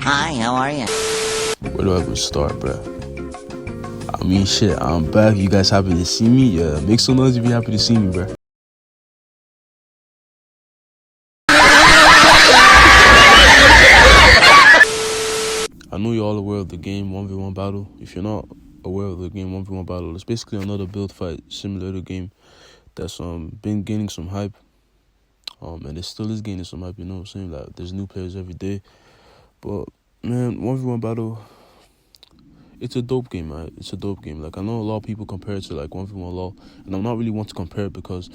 Hi, how are you? Where do I even start, bruh? I mean, shit, I'm back. You guys happy to see me? Yeah, make some noise if you're happy to see me, bruh. I know you're all aware of the game 1v1 Battle. If you're not aware of the game 1v1 Battle, it's basically another build fight similar to the game that's been gaining some hype. And it still is gaining some hype, you know what I'm saying? Like, there's new players every day. But, man, 1v1 Battle, it's a dope game, man. It's a dope game. Like, I know a lot of people compare it to, like, 1v1 LoL, and I'm not really want to compare it because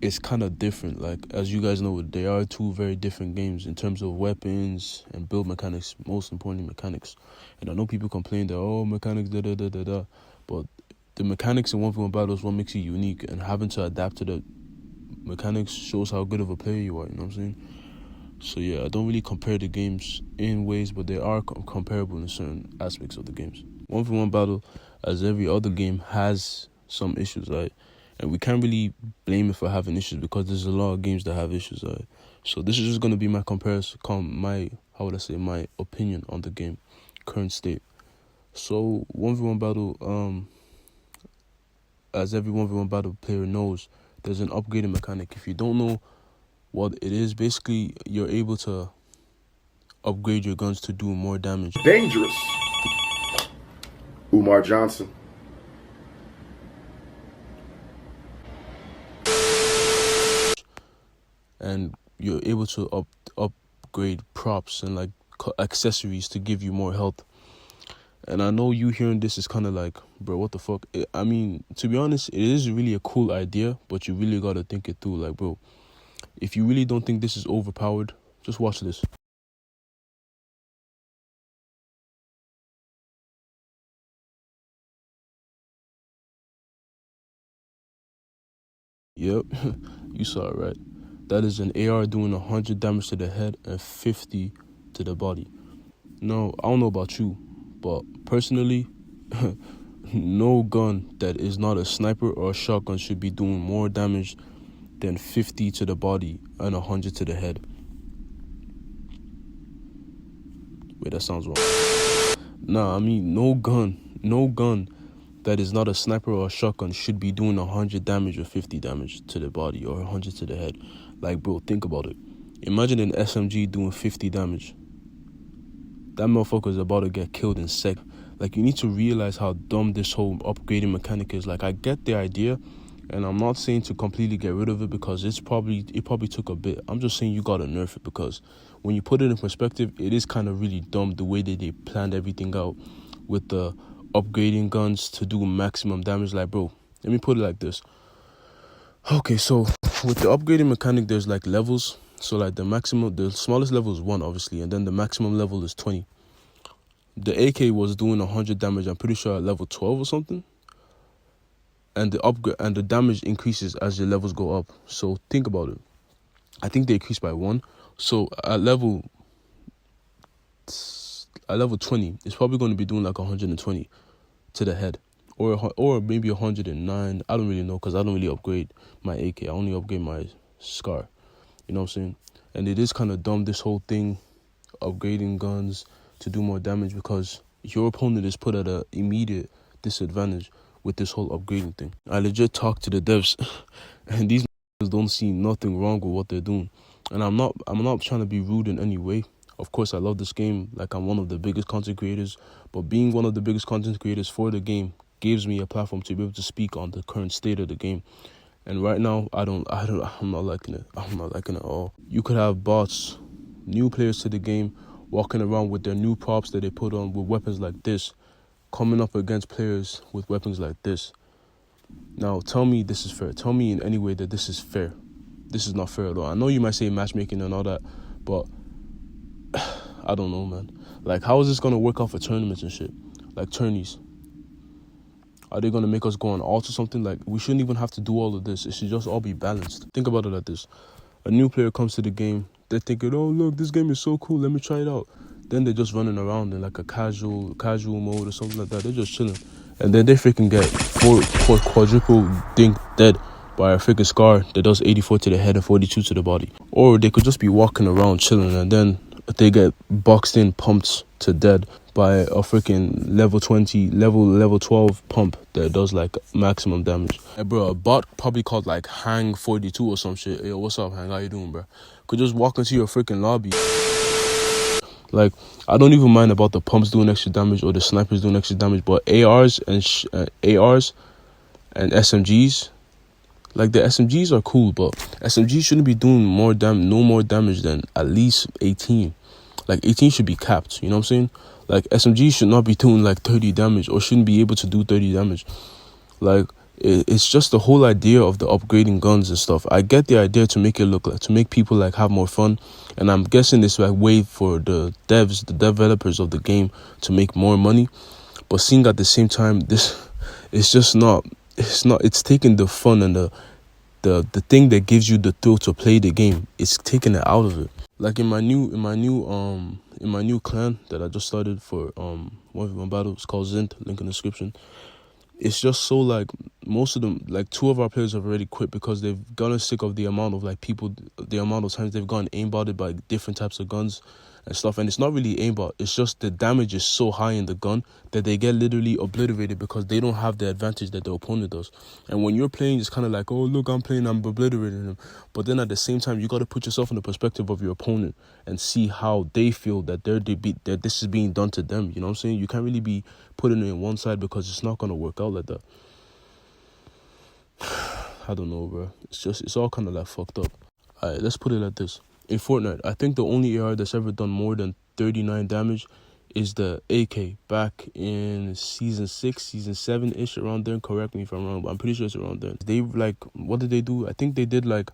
it's kind of different. Like, as you guys know, they are two very different games in terms of weapons and build mechanics, most importantly, mechanics. And I know people complain that, oh, mechanics, da-da-da-da-da. But the mechanics in 1v1 Battle is what makes it unique, and having to adapt to the mechanics shows how good of a player you are, you know what I'm saying? So yeah, I don't really compare the games in ways, but they are comparable in certain aspects of the games. 1v1 Battle, as every other game, has some issues, right? And we can't really blame it for having issues because there's a lot of games that have issues, right? So this is just going to be my comparison, my opinion on the game, current state. So 1v1 Battle, as every 1v1 Battle player knows, there's an upgrading mechanic. If you don't know what it is, basically you're able to upgrade your guns to do more damage. Dangerous. Umar Johnson. And you're able to upgrade props and like accessories to give you more health. And I know you hearing this is kind of like, bro, what the fuck? I mean, to be honest, it is really a cool idea, but you really got to think it through. Like, bro, if you really don't think this is overpowered, just watch this. Yep, you saw it right. That is an AR doing 100 damage to the head and 50 to the body. No, I don't know about you, but personally, no gun that is not a sniper or a shotgun should be doing more damage than 50 to the body and 100 to the head. Wait, that sounds wrong. Nah, I mean, no gun that is not a sniper or a shotgun should be doing 100 damage or 50 damage to the body or 100 to the head. Like, bro, think about it. Imagine an SMG doing 50 damage. That motherfucker is about to get killed in sec. Like, you need to realize how dumb this whole upgrading mechanic is. Like, I get the idea, and I'm not saying to completely get rid of it because it probably took a bit. I'm just saying you gotta nerf it because when you put it in perspective, it is kind of really dumb the way that they planned everything out with the upgrading guns to do maximum damage. Like, bro, let me put it like this. Okay, so with the upgrading mechanic, there's like levels. So like the smallest level is 1, obviously, and then the maximum level is 20. The AK was doing 100 damage, I'm pretty sure at level 12 or something. And the damage increases as your levels go up. So think about it. I think they increase by 1. So at level 20, it's probably going to be doing like 120 to the head. Or maybe 109. I don't really know because I don't really upgrade my AK. I only upgrade my SCAR. You know what I'm saying? And it is kind of dumb, this whole thing, upgrading guns to do more damage, because your opponent is put at an immediate disadvantage with this whole upgrading thing. I legit talked to the devs, and these don't see nothing wrong with what they're doing. And I'm not trying to be rude in any way. Of course, I love this game. Like, I'm one of the biggest content creators, but being one of the biggest content creators for the game gives me a platform to be able to speak on the current state of the game. And right now, I'm not liking it. I'm not liking it at all. You could have bots, new players to the game, walking around with their new props that they put on with weapons like this, coming up against players with weapons like this. Now, tell me this is fair. Tell me in any way that this is fair. This is not fair at all. I know you might say matchmaking and all that, but I don't know, man. Like, how is this going to work out for tournaments and shit? Like, tourneys. Are they going to make us go on alt or something? Like, we shouldn't even have to do all of this. It should just all be balanced. Think about it like this. A new player comes to the game. They're thinking, oh, look, this game is so cool. Let me try it out. Then they're just running around in like a casual mode or something like that. They're just chilling. And then they freaking get quadruple dink dead by a freaking SCAR that does 84 to the head and 42 to the body. Or they could just be walking around chilling, and then they get boxed in, pumped to dead by a freaking level 20, level 12 pump that does like maximum damage. Hey, bro, a bot probably called like Hang 42 or some shit. Yo, what's up, Hang? How you doing, bro? Could just walk into your freaking lobby. Like, I don't even mind about the pumps doing extra damage or the snipers doing extra damage, but ARs and SMGs, like the SMGs are cool, but SMGs shouldn't be doing no more damage than at least 18. Like 18 should be capped, you know what I'm saying? Like SMGs should not be doing like 30 damage or shouldn't be able to do 30 damage. Like it's just the whole idea of the upgrading guns and stuff. I get the idea to make it look like, to make people like have more fun, and I'm guessing this like way for the developers of the game to make more money. But seeing at the same time, this it's just not. It's taking the fun and the thing that gives you the thrill to play the game. It's taking it out of it. Like in my new clan that I just started for 1v1Battle, it's called Zint, link in the description. It's just so like most of them, like 2 of our players have already quit because they've gotten sick of the amount of like people, the amount of times they've gotten aimbotted by different types of guns and stuff. And it's not really aimbot, it's just the damage is so high in the gun that they get literally obliterated because they don't have the advantage that the opponent does. And when you're playing, it's kind of like, oh look, I'm playing, I'm obliterating them. But then at the same time, you got to put yourself in the perspective of your opponent and see how they feel that that this is being done to them. You know what I'm saying? You can't really be putting it in one side because it's not gonna work out like that. I don't know, bro. It's all kind of like fucked up. Alright, let's put it like this. In Fortnite, I think the only AR that's ever done more than 39 damage is the AK back in season 6, season 7-ish, around there. Correct me if I'm wrong, but I'm pretty sure it's around there. They like, what did they do? I think they did like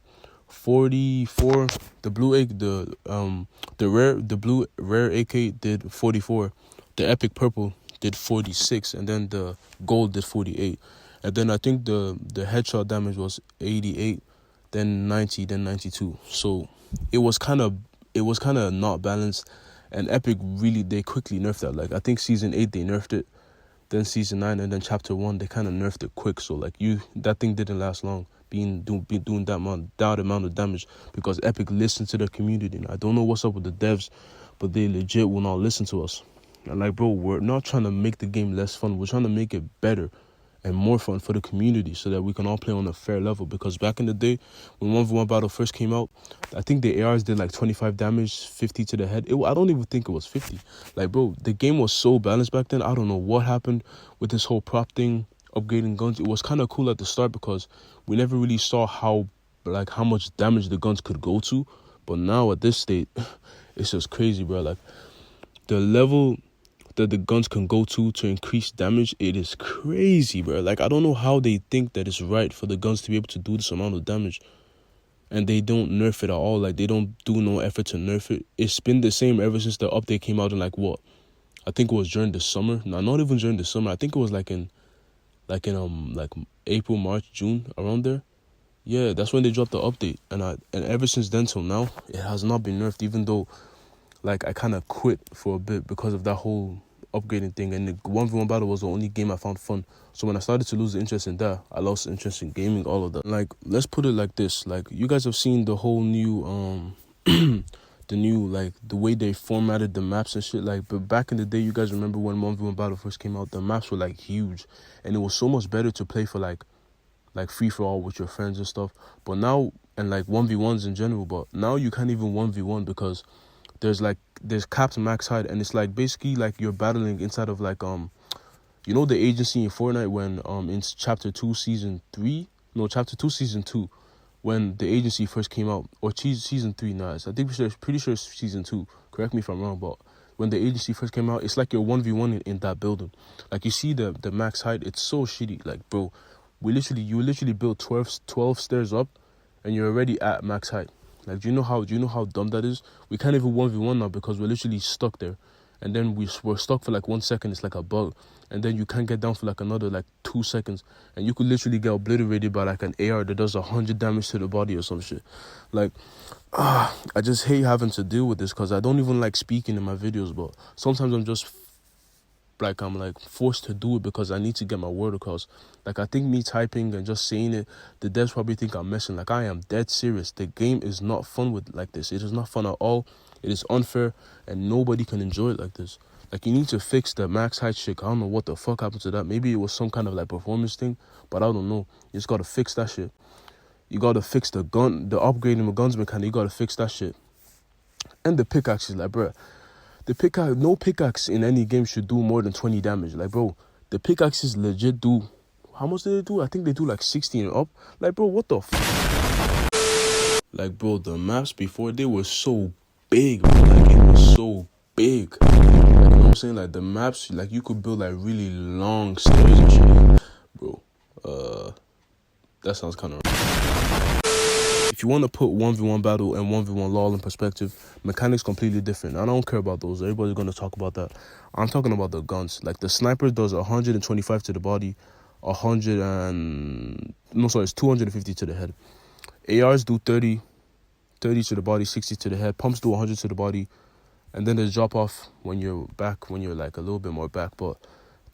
44. The blue AK, the blue rare AK did 44. The epic purple did 46, and then the gold did 48. And then I think the headshot damage was 88, then 90, then 92. So it was kind of not balanced. And epic really, they quickly nerfed that. Like I think season 8 they nerfed it, then season 9, and then chapter 1 they kind of nerfed it quick. So like that thing didn't last long doing that amount of damage because epic listened to the community. And I don't know what's up with the devs, but they legit will not listen to us. And like, bro, we're not trying to make the game less fun. We're trying to make it better and more fun for the community so that we can all play on a fair level. Because back in the day, when 1v1Battle first came out, I think the ARs did like 25 damage, 50 to the head. I don't even think it was 50. Like, bro, the game was so balanced back then. I don't know what happened with this whole prop thing, upgrading guns. It was kind of cool at the start because we never really saw how much damage the guns could go to. But now at this state, it's just crazy, bro. Like, the level that the guns can go to increase damage, it is crazy, bro. Like, I don't know how they think that it's right for the guns to be able to do this amount of damage, and they don't nerf it at all. Like, they don't do no effort to nerf it. It's been the same ever since the update came out in like what, I think it was during the summer. No, not even during the summer. I think it was like in April, March, June, around there. Yeah, that's when they dropped the update, and ever since then till now, it has not been nerfed. Even though, like, I kind of quit for a bit because of that whole upgrading thing, and the 1v1Battle was the only game I found fun. So when I started to lose the interest in that, I lost interest in gaming, all of that. Like, let's put it like this. Like, you guys have seen the whole new the way they formatted the maps and shit. Like, but back in the day, you guys remember when 1v1Battle first came out, the maps were like huge, and it was so much better to play for like free for all with your friends and stuff. But now, and like 1v1s in general, but now you can't even 1v1 because there's capped max height, and it's like basically like you're battling inside of like you know, the agency in Fortnite when in chapter 2 season 2 when the agency first came out, or season 3 now. I think pretty sure it's season 2. Correct me if I'm wrong, but when the agency first came out, it's like you're 1v1 in that building. Like, you see the max height, it's so shitty. Like, bro, you literally built 12 stairs up, and you're already at max height. Like, do you know how dumb that is? We can't even 1v1 now because we're literally stuck there. And then we're stuck for like 1 second, it's like a bug. And then you can't get down for like another like 2 seconds. And you could literally get obliterated by like an AR that does 100 damage to the body or some shit. Like, I just hate having to deal with this because I don't even like speaking in my videos, but sometimes I'm forced to do it because I need to get my word across. Like, I think me typing and just saying it, the devs probably think I'm messing. Like, I am dead serious. The game is not fun with like this. It is not fun at all. It is unfair, and nobody can enjoy it like this. Like, you need to fix the max height shit. I don't know what the fuck happened to that. Maybe it was some kind of like performance thing, but I don't know. You just gotta fix that shit. You gotta fix the upgrading the guns mechanic. You gotta fix that shit. And the pickaxes, like, bruh. No pickaxe in any game should do more than 20 damage. Like, bro, the pickaxes legit do. How much do they do? I think they do like 16 and up. Like, bro, what the Like, bro, the maps before, they were so big, bro. Like, it was so big. Like, you know what I'm saying? Like, the maps, like, you could build like really long stairs and shit. Bro, that sounds kind of... If you want to put 1v1 battle and 1v1 lol in perspective, mechanics completely different. I don't care about those. Everybody's going to talk about that. I'm talking about the guns. Like, the sniper does 125 to the body, it's 250 to the head. ARs do 30 to the body, 60 to the head. Pumps do 100 to the body. And then there's drop off when you're back, when you're like a little bit more back, but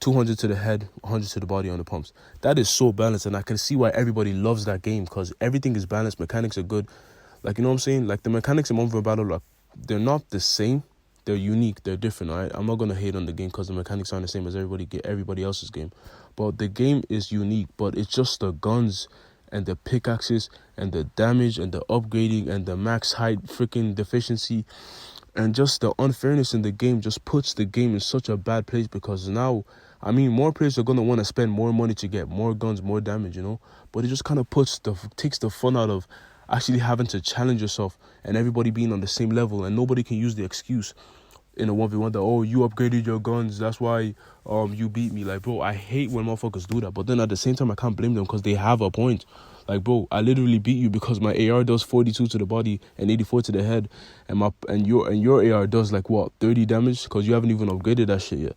200 to the head, 100 to the body on the pumps. That is so balanced, and I can see why everybody loves that game, because everything is balanced, mechanics are good. Like, you know what I'm saying? Like, the mechanics in 1v1 Battle, like, they're not the same. They're unique. They're different, all right? I'm not going to hate on the game because the mechanics aren't the same as everybody else's game. But the game is unique, but it's just the guns and the pickaxes and the damage and the upgrading and the max height freaking deficiency and just the unfairness in the game just puts the game in such a bad place, because now, I mean, more players are going to want to spend more money to get more guns, more damage, you know? But it just kind of takes the fun out of actually having to challenge yourself and everybody being on the same level, and nobody can use the excuse in a 1v1 that, oh, you upgraded your guns, that's why you beat me. Like, bro, I hate when motherfuckers do that, but then at the same time, I can't blame them because they have a point. Like, bro, I literally beat you because my AR does 42 to the body and 84 to the head, and your AR does like what, 30 damage, because you haven't even upgraded that shit yet.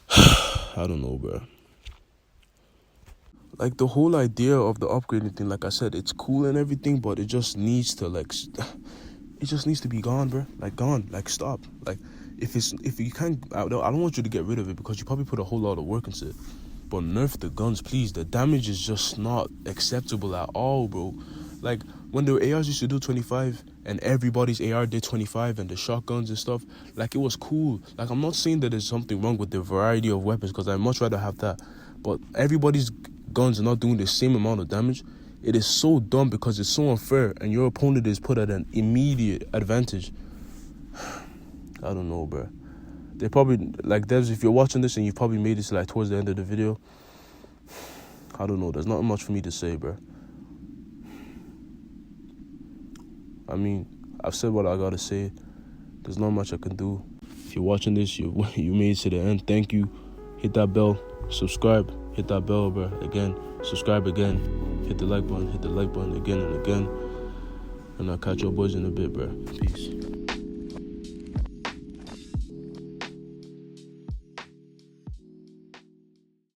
I don't know, bro. Like, the whole idea of the upgrading thing, like I said, it's cool and everything, but it just needs to it just needs to be gone, bro. Like, gone. Like, stop. Like, if you can't, I don't want you to get rid of it because you probably put a whole lot of work into it. But nerf the guns, please. The damage is just not acceptable at all, bro. Like, when the ARs used to do 25 and everybody's AR did 25 and the shotguns and stuff, like, it was cool. Like, I'm not saying that there's something wrong with the variety of weapons, because I'd much rather have that. But everybody's guns are not doing the same amount of damage. It is so dumb because it's so unfair, and your opponent is put at an immediate advantage. I don't know, bro. They probably, like, devs, if you're watching this and you've probably made this like towards the end of the video, I don't know. There's not much for me to say, bro. I mean, I've said what I gotta say. There's not much I can do. If you're watching this, you made it to the end. Thank you. Hit that bell. Subscribe. Hit that bell, bro. Again. Subscribe again. Hit the like button. Hit the like button again and again. And I'll catch your boys in a bit, bro. Peace.